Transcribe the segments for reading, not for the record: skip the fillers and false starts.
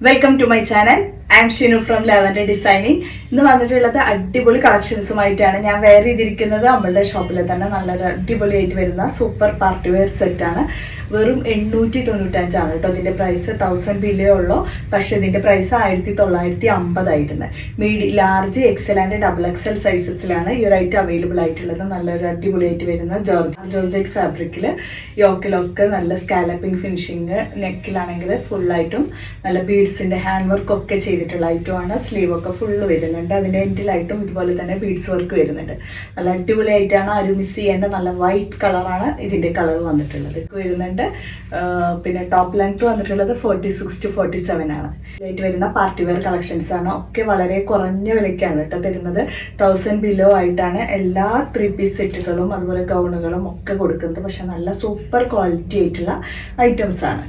Welcome to my channel. I am Shinu from lavender designing. ഇന്ന് വന്നിട്ടുള്ളത് അടിപൊളി കളക്ഷൻസുമായിട്ടാണ്. ഞാൻ വെയർ ചെയ്തിരിക്കുന്നത് നമ്മളുടെ ഷോപ്പിൽ തന്നെ നല്ലൊരു അടിപൊളിയായിട്ട് വരുന്ന സൂപ്പർ പാർട്ടി വെയർ സെറ്റാണ്. വെറും 895 കേട്ടോ. ഇതിൻ്റെ പ്രൈസ് 1000 ബില്ലേ ഉള്ളൂ. പക്ഷേ ഇതിൻ്റെ പ്രൈസ് 1950 ആയിരുന്നു. Large XL and double XL സൈസസിലാണ് ഈ ഒരു ഐറ്റം അവൈലബിൾ ആയിട്ടുള്ളത്. നല്ലൊരു അടിപൊളിയായിട്ട് വരുന്ന ജോർജറ്റ് ഫാബ്രിക്കിൽ യോക്കിലൊക്കെ നല്ല സ്കാലപ്പിംഗ് ഫിനിഷിങ്, നെക്കിലാണെങ്കിൽ ഫുള്ളായിട്ടും നല്ല ബീഡ്സിൻ്റെ ഹാൻഡ് വർക്ക് ഒക്കെ ചെയ്തിട്ടുള്ള ഐറ്റമാണ്. സ്ലീവ് ഒക്കെ ഫുള്ള് വരുന്നുണ്ട്. അതിൻ്റെ എൻഡിലായിട്ടും ഇതുപോലെ തന്നെ ബീഡ്സ് വർക്ക് വരുന്നുണ്ട്. നല്ല അടിപൊളിയായിട്ടാണ്. ആരും മിസ് ചെയ്യേണ്ട നല്ല വൈറ്റ് കളറാണ് ഇതിൻ്റെ കളർ വന്നിട്ടുള്ളത് വരുന്നുണ്ട്. പിന്നെ ടോപ്പ് ലെങ്ത് വന്നിട്ടുള്ളത് 46 to 47 ആണ്. ആയിട്ട് വരുന്ന പാർട്ടി വെയർ കളക്ഷൻസ് ആണ്. ഒക്കെ വളരെ കുറഞ്ഞ വിലയ്ക്കാണ് കേട്ടോ തരുന്നത്. 1000 ബിലോ ആയിട്ടാണ് എല്ലാ 3 പീസ് സെറ്റുകളും അതുപോലെ ഗൗണുകളും ഒക്കെ കൊടുക്കുന്നത്. പക്ഷെ നല്ല സൂപ്പർ ക്വാളിറ്റി ആയിട്ടുള്ള ഐറ്റംസ് ആണ്.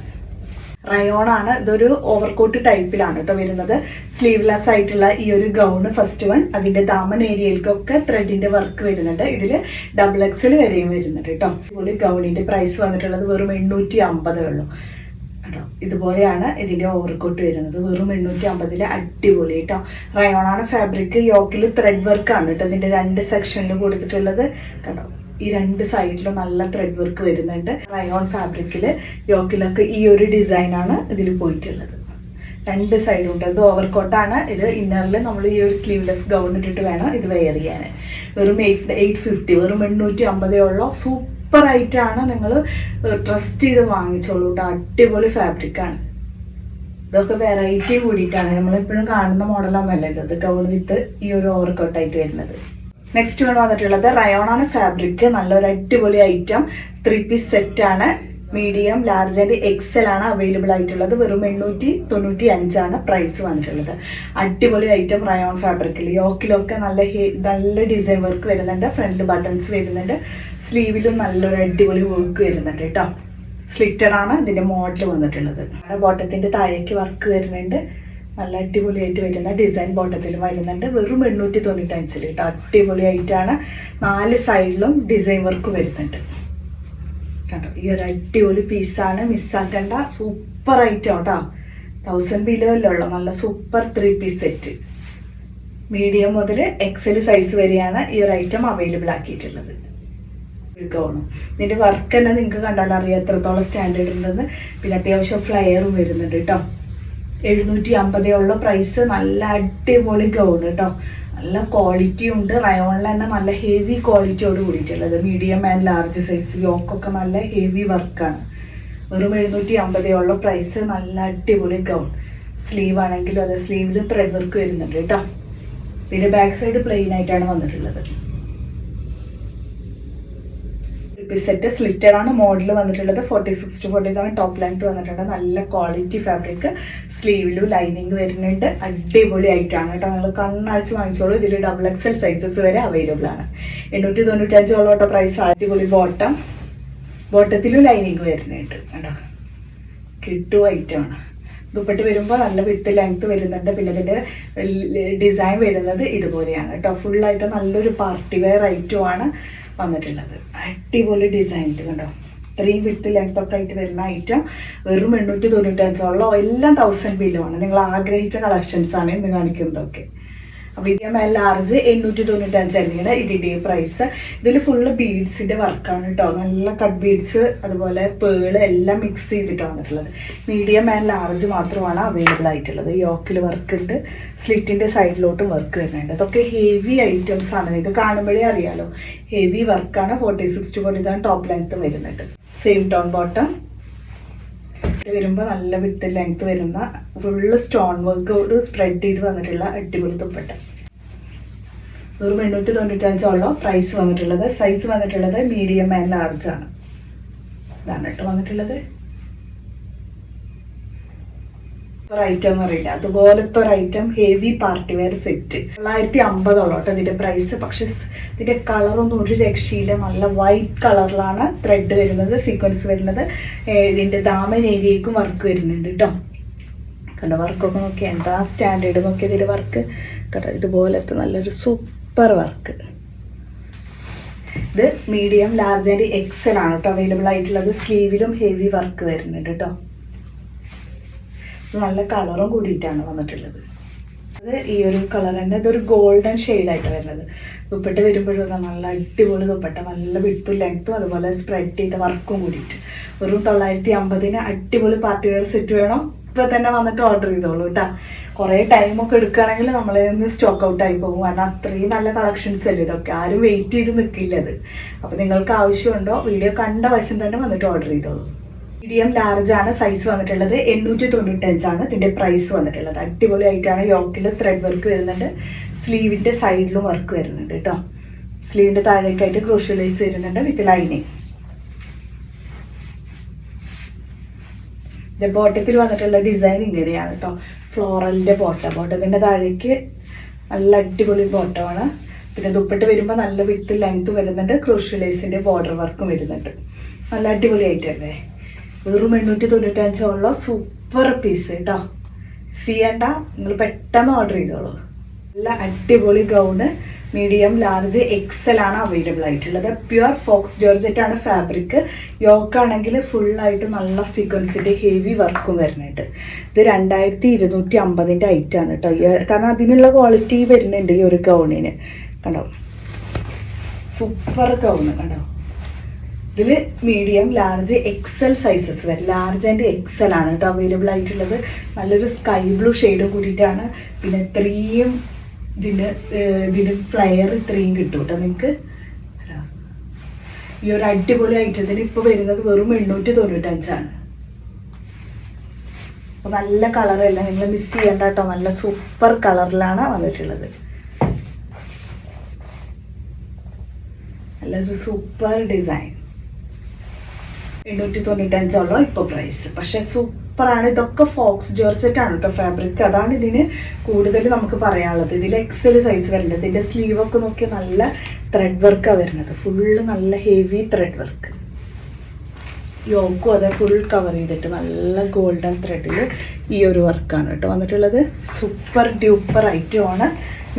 റയോൺ ആണ്. ഇതൊരു ഓവർകോട്ട് ടൈപ്പിലാണ് കേട്ടോ വരുന്നത്. സ്ലീവ്ലെസ് ആയിട്ടുള്ള ഈ ഒരു ഗൗണ് ഫസ്റ്റ് വൺ. അതിന്റെ ദാമൺ ഏരിയയിലേക്കൊക്കെ ത്രെഡിന്റെ വർക്ക് വരുന്നുണ്ട്. ഇതിൽ ഡബിൾ എക്സൽ വരെയും വരുന്നുണ്ട് കേട്ടോ. ഇതുപോലെ ഗൗണിന്റെ പ്രൈസ് വന്നിട്ടുള്ളത് വെറും 850 ഉള്ളൂ കേട്ടോ. ഇതുപോലെയാണ് ഇതിന്റെ ഓവർകോട്ട് വരുന്നത്. വെറും 850 അടിപൊളി കേട്ടോ. റയോൺ ആണ് ഫാബ്രിക്. യോക്കിൽ ത്രെഡ് വർക്കാണ് കേട്ടോ. ഇതിന്റെ 2 സെക്ഷനിൽ കൊടുത്തിട്ടുള്ളത് കേട്ടോ. ഈ 2 സൈഡിലും നല്ല ത്രെഡ് വർക്ക് വരുന്നുണ്ട്. റയോൺ ഫാബ്രിക്കിൽ യോക്കിലൊക്കെ ഈ ഒരു ഡിസൈനാണ് ഇതിൽ പോയിട്ടുള്ളത്. 2 സൈഡും ഉണ്ട്. ഇത് ഓവർകോട്ടാണ്. ഇത് ഇന്നറിൽ നമ്മൾ ഈ ഒരു സ്ലീവ്ലെസ് ഗൗൺ ഇട്ടിട്ട് വേണം ഇത് വെയർ ചെയ്യാൻ. വെറും 850, വെറും 850 ഉള്ളൂ. സൂപ്പർ ആയിട്ടാണ്. നിങ്ങൾ ട്രസ്റ്റ് ചെയ്ത് വാങ്ങിച്ചോളൂ കേട്ടോ. അടിപൊളി ഫാബ്രിക്കാണ്. ഇതൊക്കെ വെറൈറ്റി കൂടിയിട്ടാണ്. നമ്മളെപ്പോഴും കാണുന്ന മോഡലൊന്നുമല്ലല്ലോ ഇത്. ഗൗൺ വിത്ത് ഈ ഒരു ഓവർകോട്ടായിട്ട് വരുന്നത്. നെക്സ്റ്റ് വന്നിട്ടുള്ളത് റയോൺ ആണ് ഫാബ്രിക്. നല്ലൊരു അടിപൊളി ഐറ്റം 3 പീസ് സെറ്റ് ആണ്. മീഡിയം, ലാർജ് ആൻഡ് എക്സൽ ആണ് അവൈലബിൾ ആയിട്ടുള്ളത്. വെറും 895 ആണ് പ്രൈസ് വന്നിട്ടുള്ളത്. അടിപൊളി ഐറ്റം റയോൺ ഫാബ്രിക്കിൽ. യോക്കിലൊക്കെ നല്ല ഡിസൈൻ വർക്ക് വരുന്നുണ്ട്. ഫ്രണ്ടിൽ ബട്ടൺസ് വരുന്നുണ്ട്. സ്ലീവിലും നല്ലൊരു അടിപൊളി വർക്ക് വരുന്നുണ്ട് കേട്ടോ. സ്ലിറ്റർ ആണ് ഇതിന്റെ മോഡൽ വന്നിട്ടുള്ളത്. ബോട്ടത്തിന്റെ താഴേക്ക് വർക്ക് വരുന്നുണ്ട്. നല്ല അടിപൊളിയായിട്ട് വരുന്ന ഡിസൈൻ ബോട്ടത്തിൽ വരുന്നുണ്ട്. വെറും 895 കേട്ടോ. അടിപൊളിയായിട്ടാണ്. 4 സൈഡിലും ഡിസൈൻ വർക്ക് വരുന്നുണ്ട് കേട്ടോ. ഈ ഒരു അടിപൊളി പീസാണ്. മിസ്സാക്കേണ്ട. സൂപ്പർ ഐറ്റം കേട്ടോ. 1000 ബിലോയിലുള്ള നല്ല സൂപ്പർ 3 പീസ് സെറ്റ്. മീഡിയം മുതൽ എക്സൽ സൈസ് വരെയാണ് ഈ ഒരു ഐറ്റം അവൈലബിൾ ആക്കിയിട്ടുള്ളത്. ഗൗണും ഇതിൻ്റെ വർക്ക് തന്നെ നിങ്ങൾക്ക് കണ്ടാൽ അറിയാം എത്രത്തോളം സ്റ്റാൻഡേർഡ് ഉണ്ടെന്ന്. പിന്നെ അത്യാവശ്യം ഫ്ലെയറും വരുന്നുണ്ട് കേട്ടോ. 750 ഉള്ള പ്രൈസ്. നല്ല അടിപൊളി ഗൗൺ കേട്ടോ. നല്ല ക്വാളിറ്റി ഉണ്ട്. റയോണിൽ തന്നെ നല്ല ഹെവി ക്വാളിറ്റിയോട് കൂടിയിട്ടുള്ളത്. Medium and large size. യോക്കൊക്കെ നല്ല ഹെവി വർക്കാണ്. വെറും 750 ഉള്ള പ്രൈസ്. നല്ല അടിപൊളി ഗൗൺ. സ്ലീവ് ആണെങ്കിലും അതെ, സ്ലീവിലും ത്രെഡ് വർക്ക് വരുന്നുണ്ട് കേട്ടോ. ഇതിൻ്റെ ബാക്ക് സൈഡ് പ്ലെയിൻ ആയിട്ടാണ് വന്നിട്ടുള്ളത്. സെറ്റ് സ്ലിറ്റർ ആണ് മോഡൽ വന്നിട്ടുള്ളത്. 46 to 47 ടോപ്പ് ലെങ്ത് വന്നിട്ടുണ്ട്. നല്ല ക്വാളിറ്റി ഫാബ്രിക്. സ്ലീവിലും ലൈനിങ് വരുന്നുണ്ട്. അടിപൊളി ആയിട്ടാണ് കേട്ടോ. നിങ്ങൾ കണ്ണടച്ച് വാങ്ങിച്ചോളൂ. ഇതിൽ ഡബിൾ എക്സൽ സൈസസ് വരെ അവൈലബിൾ ആണ്. 895 ഉള്ള പ്രൈസ്. അടിപൊളി ബോട്ടത്തിലും ലൈനിങ് വരുന്നുണ്ട് കേട്ടോ. കിട്ടു ഐറ്റമാണ്. ദുപ്പട്ട് വരുമ്പോൾ നല്ല വിട്ട് ലെങ്ത് വരുന്നുണ്ട്. പിന്നെ ഇതിൻ്റെ ഡിസൈൻ വരുന്നത് ഇതുപോലെയാണ് കേട്ടോ. ഫുള്ളായിട്ട് നല്ലൊരു പാർട്ടി വെയർ ഐറ്റമാണ് വന്നിട്ടുള്ളത്. അടിപൊളി ഡിസൈനിൽ കണ്ടോ. 3 വിട്ട് ലെങ്ത് ഒക്കെ ആയിട്ട് വരുന്ന ഐറ്റം. വെറും 895 ഉള്ള എല്ലാം 1000 ബിലോ ആണ്. നിങ്ങൾ ആഗ്രഹിച്ച കളക്ഷൻസ് ആണ് ഇന്ന് കാണിക്കുന്നതൊക്കെ. അപ്പോൾ മീഡിയം ആൻഡ് ലാർജ് 895 തന്നെയാണ് ഇതിൻ്റെ പ്രൈസ്. ഇതിൽ ഫുള്ള് ബീഡ്സിൻ്റെ വർക്കാണ് കേട്ടോ. നല്ല കട്ട് ബീഡ്സ് അതുപോലെ പേള് എല്ലാം മിക്സ് ചെയ്തിട്ടാണ് വന്നിട്ടുള്ളത്. മീഡിയം ആൻഡ് ലാർജ് മാത്രമാണ് അവൈലബിൾ ആയിട്ടുള്ളത്. യോക്കിൽ വർക്ക് ഉണ്ട്. സ്ലിറ്റിൻ്റെ സൈഡിലോട്ടും വർക്ക് വരുന്നുണ്ട്. ഇതൊക്കെ ഹെവി ഐറ്റംസ് ആണ്. നിങ്ങൾക്ക് കാണുമ്പോഴേ അറിയാലോ ഹെവി വർക്കാണ്. 46 to 47 ടോപ്പ് ലെങ്ത് വരുന്നുണ്ട്. സെയിം ടോൺ ബോട്ടം വരുമ്പോൾ നല്ല വിട്ട് ലെങ്ത് വരുന്ന ഫുള്ള് സ്റ്റോൺ വർക്കോട് സ്പ്രെഡ് ചെയ്ത് വന്നിട്ടുള്ള അടിപൊളി ദുപ്പട്ട. വെറും 895 ഉള്ള പ്രൈസ് വന്നിട്ടുള്ളത്. സൈസ് വന്നിട്ടുള്ളത് മീഡിയം ആൻഡ് ലാർജ് ആണ്. ഇതാണ് കേട്ടോ വന്നിട്ടുള്ളത്. ഐറ്റം എന്ന് പറയില്ല അതുപോലത്തെ ഒരു item heavy party wear set. 950 ഉള്ളൂ കേട്ടോ ഇതിൻ്റെ പ്രൈസ്. പക്ഷെ ഇതിൻ്റെ കളറൊന്നും ഒരു രക്ഷയില്ല. നല്ല വൈറ്റ് കളറിലാണ് ത്രെഡ് വരുന്നത്, സീക്വൻസ് വരുന്നത്. ഇതിൻ്റെ ദാമൻ ഏരിയക്കും വർക്ക് വരുന്നുണ്ട് കേട്ടോ. കണ്ടോ വർക്കൊക്കെ നോക്കി എന്താ സ്റ്റാൻഡേർഡ് നോക്കി ഇതിൻ്റെ വർക്ക് കേട്ടോ. ഇതുപോലത്തെ നല്ലൊരു സൂപ്പർ വർക്ക്. ഇത് മീഡിയം, ലാർജ് ആൻഡ് എക്സൽ ആണ് കേട്ടോ അവൈലബിൾ ആയിട്ടുള്ളത്. സ്ലീവിലും ഹെവി വർക്ക് വരുന്നുണ്ട് കേട്ടോ. നല്ല കളറും കൂടിയിട്ടാണ് വന്നിട്ടുള്ളത്. അത് ഈ ഒരു കളർ തന്നെ, ഇതൊരു ഗോൾഡൻ ഷെയ്ഡായിട്ട് വരുന്നത്. ദുപ്പട്ട വരുമ്പോഴും നല്ല അടിപൊളി ദുപ്പട്ട, നല്ല വിട്ടും ലെങ്ത്തും അതുപോലെ സ്പ്രെഡ് ചെയ്ത വർക്കും കൂടിയിട്ട്. ഒരു 950 അടിപൊളി പാർട്ടി വെയർ സെറ്റ് വേണം, ഇപ്പം തന്നെ വന്നിട്ട് ഓർഡർ ചെയ്തോളൂ കേട്ടോ. കുറേ ടൈമൊക്കെ എടുക്കുകയാണെങ്കിൽ നമ്മളെ നിന്ന് സ്റ്റോക്ക് ഔട്ട് ആയി പോകും. കാരണം അത്രയും നല്ല കളക്ഷൻസ് അല്ലേ ഇതൊക്കെ, ആരും വെയിറ്റ് ചെയ്ത് നിൽക്കില്ല അത്. അപ്പോൾ നിങ്ങൾക്ക് ആവശ്യമുണ്ടോ വീഡിയോ കണ്ട വശം തന്നെ വന്നിട്ട് ഓർഡർ ചെയ്തോളൂ. മീഡിയം ലാർജ് ആണ് സൈസ് വന്നിട്ടുള്ളത്. 895 ആണ് ഇതിൻ്റെ പ്രൈസ് വന്നിട്ടുള്ളത്. അടിപൊളിയായിട്ടാണ്. യോക്കിൽ ത്രെഡ് വർക്ക് വരുന്നുണ്ട്, സ്ലീവിൻ്റെ സൈഡിലും വർക്ക് വരുന്നുണ്ട് കേട്ടോ. സ്ലീവിൻ്റെ താഴേക്കായിട്ട് ക്രോഷ്യോ ലേസ് വരുന്നുണ്ട് വിത്ത് ലൈനിങ്. ബോട്ടത്തിൽ വന്നിട്ടുള്ള ഡിസൈൻ ഇങ്ങനെയാണ് കേട്ടോ. ഫ്ലോറലിൻ്റെ ബോട്ടത്തിൻ്റെ താഴേക്ക് നല്ല അടിപൊളി ബോട്ടമാണ്. പിന്നെ ദുപ്പട്ട വരുമ്പോൾ നല്ല വിത്ത് ലെങ്ത് വരുന്നുണ്ട്, ക്രോഷ്യോ ലേസിൻ്റെ ബോർഡർ വർക്കും വരുന്നുണ്ട്. നല്ല അടിപൊളിയായിട്ടല്ലേ. വെറും 895 ഉള്ള സൂപ്പർ പീസ് കേട്ടോ. ചെയ്യണ്ട, നിങ്ങൾ പെട്ടെന്ന് ഓർഡർ ചെയ്തോളൂ. നല്ല അടിപൊളി ഗൗണ് മീഡിയം ലാർജ് എക്സൽ ആണ് അവൈലബിൾ ആയിട്ടുള്ളത്. പ്യുവർ ഫോക്സ് ജോർജറ്റ് ആണ് ഫാബ്രിക്. യോക്കാണെങ്കിൽ ഫുള്ളായിട്ട് നല്ല സീക്വൻസിൻ്റെ ഹെവി വർക്കും വരുന്നുണ്ട്. ഇത് 2250 ഐറ്റാണ് കേട്ടോ. കാരണം അതിനുള്ള ക്വാളിറ്റി വരുന്നുണ്ട് ഈ ഒരു ഗൗണിന്. കണ്ടോ, സൂപ്പർ ഗൗണ് കണ്ടോ. ഇതിൽ മീഡിയം ലാർജ് എക്സൽ സൈസസ് വരും. ലാർജ് ആൻഡ് എക്സൽ ആണ് കേട്ടോ അവൈലബിൾ ആയിട്ടുള്ളത്. നല്ലൊരു സ്കൈ ബ്ലൂ ഷെയ്ഡും കൂടിയിട്ടാണ്. പിന്നെ ഇത്രയും ഇതിന് ഫ്ലയർ ഇത്രയും കിട്ടും കേട്ടോ നിങ്ങൾക്ക്. ഈ ഒരു അടിപൊളി ഐറ്റത്തിന് ഇപ്പോൾ വരുന്നത് വെറും 895 ആണ്. അപ്പോൾ നല്ല കളറല്ല, നിങ്ങൾ മിസ് ചെയ്യണ്ട കേട്ടോ. നല്ല സൂപ്പർ കളറിലാണ് വന്നിട്ടുള്ളത്. നല്ലൊരു സൂപ്പർ ഡിസൈൻ. 895 ഉള്ളൂ ഇപ്പോൾ പ്രൈസ്. പക്ഷെ സൂപ്പറാണ്. ഇതൊക്കെ ഫോക്സ് ജോർജറ്റ് ആണ് കേട്ടോ ഫാബ്രിക്. അതാണ് ഇതിന് കൂടുതൽ നമുക്ക് പറയാനുള്ളത്. ഇതിൽ എക്സൽ സൈസ് വരുന്നത്. ഇതിൻ്റെ സ്ലീവൊക്കെ നോക്കി നല്ല ത്രെഡ് വർക്കാണ് വരുന്നത്. ഫുള്ള് നല്ല ഹെവി ത്രെഡ് വർക്ക്. യോക്കും അതെ ഫുൾ കവർ ചെയ്തിട്ട് നല്ല ഗോൾഡൻ ത്രെഡിൽ ഈ ഒരു വർക്കാണ് കേട്ടോ വന്നിട്ടുള്ളത്. സൂപ്പർ ഡ്യൂപ്പർ ഐറ്റമാണ്.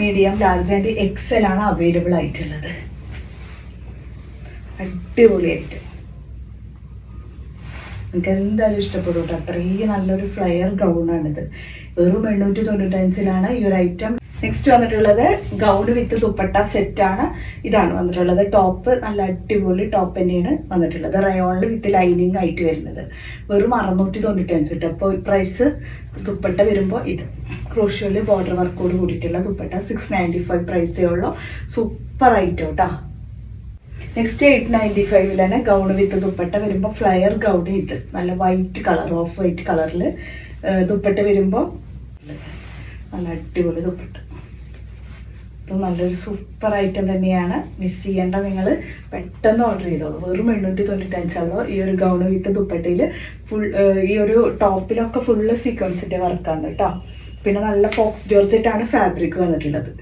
മീഡിയം ലാർജ് ആൻഡ് എക്സൽ ആണ് അവൈലബിൾ ആയിട്ടുള്ളത്. അടിപൊളിയായിട്ട് എനിക്ക് എന്തായാലും ഇഷ്ടപ്പെടും കേട്ടോ. അത്രയും നല്ലൊരു ഫ്ലയർ ഗൗണാണിത്. വെറും 895 ഈ ഒരു ഐറ്റം. നെക്സ്റ്റ് വന്നിട്ടുള്ളത് ഗൗൺ വിത്ത് ദുപ്പട്ട സെറ്റാണ്. ഇതാണ് വന്നിട്ടുള്ളത്. ടോപ്പ് നല്ല അടിപൊളി ടോപ്പ് തന്നെയാണ് വന്നിട്ടുള്ളത്. റയോണിൽ വിത്ത് ലൈനിങ് ആയിട്ട് വരുന്നത്. വെറും 695 കേട്ടോ. അപ്പോൾ പ്രൈസ് ദുപ്പട്ട വരുമ്പോൾ ഇത് ക്രോഷ്യോയിൽ ബോർഡർ വർക്കോട് കൂടിയിട്ടുള്ള ദുപ്പട്ട 695 പ്രൈസേ ഉള്ളൂ. സൂപ്പർ ഐറ്റം കേട്ടോ. നെക്സ്റ്റ് 895 ഗൗൺ വിത്ത് ദുപ്പട്ട വരുമ്പോൾ ഫ്ലയർ ഗൗൺ. ഇത് നല്ല വൈറ്റ് കളർ, ഓഫ് വൈറ്റ് കളറിൽ ദുപ്പട്ട വരുമ്പോൾ നല്ല അടിപൊളി ദുപ്പട്ട. ഇത് നല്ലൊരു സൂപ്പർ ഐറ്റം തന്നെയാണ്. മിസ് ചെയ്യേണ്ട, നിങ്ങൾ പെട്ടെന്ന് ഓർഡർ ചെയ്തോളൂ. വെറും 895 ഉള്ളൂ. ഈ ഒരു ഗൗൺ വിത്ത് ദുപ്പട്ടയിൽ ഫുൾ ഈ ഒരു ടോപ്പിലൊക്കെ ഫുള്ള് സീക്വൻസിൻ്റെ വർക്കാണ് കേട്ടോ. പിന്നെ നല്ല ഫോക്സ് ജോർജറ്റ് ആണ് ഫാബ്രിക് വന്നിട്ടുള്ളത്.